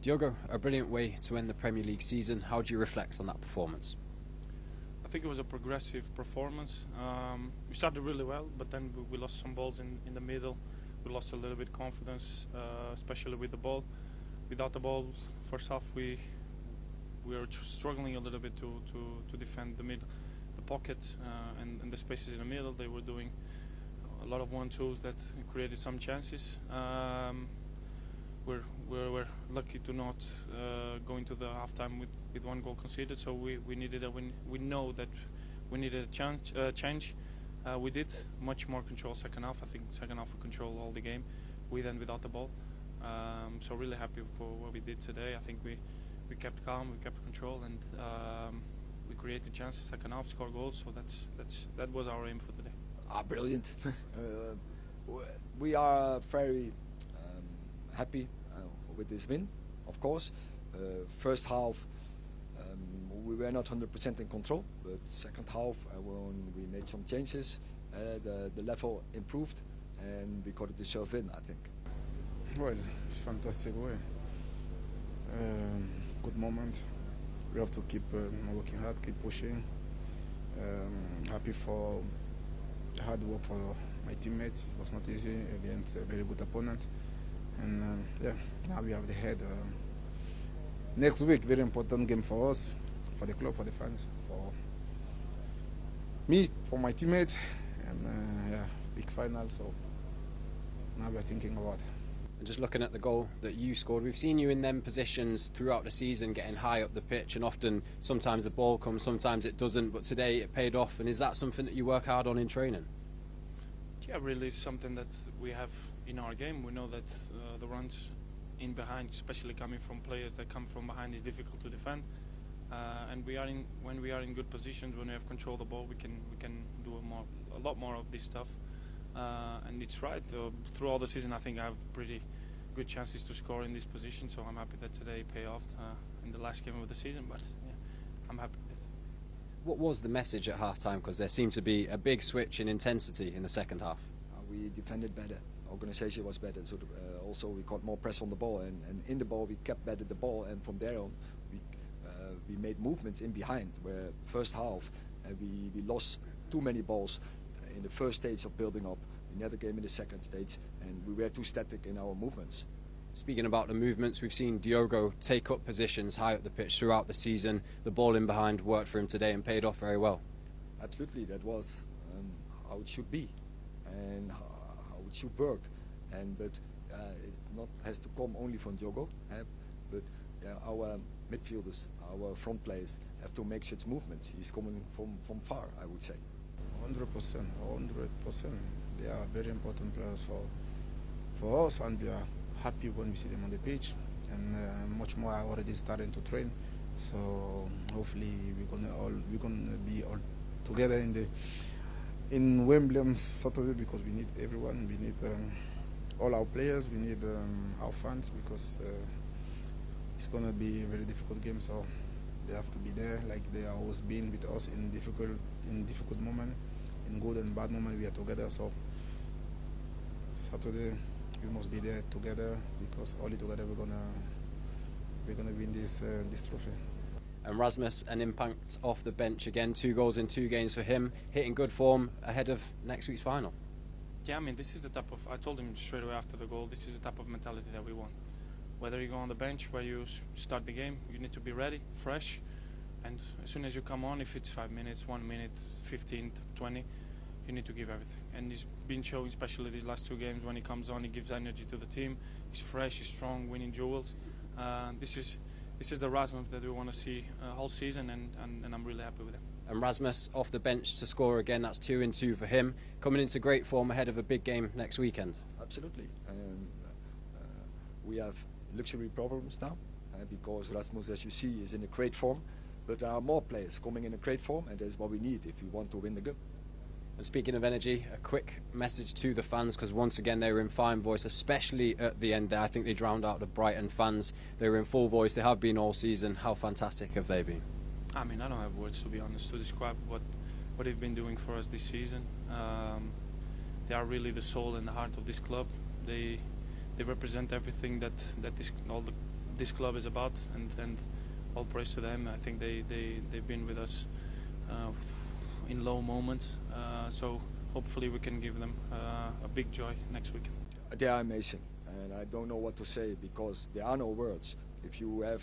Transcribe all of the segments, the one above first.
Diogo, a brilliant way to end the Premier League season. How do you reflect on that performance? I think it was a progressive performance. We started really well, but then we lost some balls in the middle. We lost a little bit confidence, especially with the ball. Without the ball, first half we were struggling a little bit to defend the pockets and the spaces in the middle. They were doing a lot of 1-2s that created some chances. We're lucky to not go into the halftime with one goal conceded. So we needed a win. We know that we needed a change. We did much more control second half. I think second half we controlled all the game, with and without the ball. So really happy for what we did today. I think we kept calm, we kept control, and we created chances second half, score goals. So that was our aim for today. Brilliant. We are very happy with this win, of course. First half we were not 100% in control, but second half when we made some changes, the level improved and we got a deserved win, I think. Well, fantastic way. Good moment. We have to keep working hard, keep pushing. Happy for the hard work for my teammates. It was not easy against a very good opponent. And now we have the head. Next week, very important game for us, for the club, for the fans, for me, for my teammates, and big final. So now we are thinking about. And just looking at the goal that you scored, we've seen you in them positions throughout the season, getting high up the pitch, and often sometimes the ball comes, sometimes it doesn't. But today it paid off. And is that something that you work hard on in training? Yeah, really, it's something that we have in our game. We know that the runs in behind, especially coming from players that come from behind, is difficult to defend. And when we are in good positions, when we have control of the ball, we can do a lot more of this stuff. And it's right. Through all the season, I think I have pretty good chances to score in this position. So I'm happy that today paid off in the last game of the season. But yeah, I'm happy with it. What was the message at half-time? Because there seemed to be a big switch in intensity in the second half. We defended better. Organisation was better. So also we got more press on the ball, and in the ball we kept better the ball, and from there on we made movements in behind. Where first half we lost too many balls in the first stage of building up. We never came in the second stage, and we were too static in our movements. Speaking about the movements, we've seen Diogo take up positions high up the pitch throughout the season. The ball in behind worked for him today and paid off very well. Absolutely, that was how it should be and how it should work. But it not has to come only from Diogo, but our midfielders, our front players have to make such movements. He's coming from far, I would say. 100%. They are very important players for us, and we are happy when we see them on the pitch. And much more are already starting to train. So hopefully we're gonna be all together in Wembley on Saturday, because we need everyone. We need all our players. We need our fans, because it's gonna be a very difficult game. So they have to be there, like they have always been with us in difficult moment, in good and bad moment. We are together. So Saturday we must be there together, because only together we're gonna win this trophy. And Rasmus, an impact off the bench again, 2 goals in 2 games for him, hitting good form ahead of next week's final. Yeah, I mean, this is the type of, I told him straight away after the goal, this is the type of mentality that we want. Whether you go on the bench, where you start the game, you need to be ready, fresh, and as soon as you come on, if it's 5 minutes, 1 minute, 15, 20, you need to give everything. And he's been showing, especially these last 2 games, when he comes on, he gives energy to the team. He's fresh, he's strong, winning duels. This is the Rasmus that we want to see whole season, and I'm really happy with him. And Rasmus off the bench to score again, that's 2 in 2 for him, coming into great form ahead of a big game next weekend. Absolutely. We have luxury problems now, because Rasmus, as you see, is in a great form, but there are more players coming in a great form, and that's what we need if we want to win the game. And speaking of energy, a quick message to the fans, because once again they were in fine voice, especially at the end there. I think they drowned out the Brighton fans. They were in full voice. They have been all season. How fantastic have they been? I mean, I don't have words, to be honest, to describe what they've been doing for us this season. They are really the soul and the heart of this club. They represent everything that this, all what this club is about, and all praise to them. I think they've been with us in low moments, so hopefully we can give them a big joy next week. They are amazing, and I don't know what to say because there are no words. If you have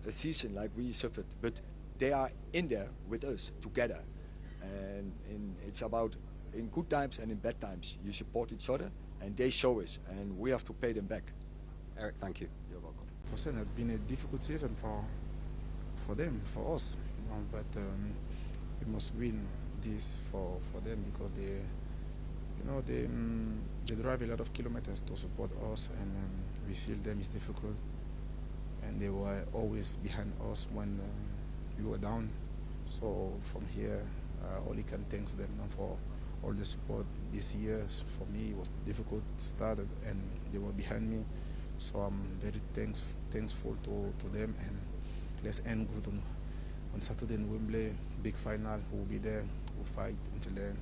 a season like we suffered, but they are in there with us together, and it's about in good times and in bad times. You support each other, and they show us, and we have to pay them back. Erik, thank you. You're welcome. For certain, it's been a difficult season for them, for us, but we must win this for them because they drive a lot of kilometers to support us, and we feel them is difficult, and they were always behind us when we were down. So from here, only can thank them for all the support this year. For me, it was difficult to start, and they were behind me. So I'm very thankful to them, and let's end good on Saturday in Wembley, big final. We'll be there, we'll fight until the end.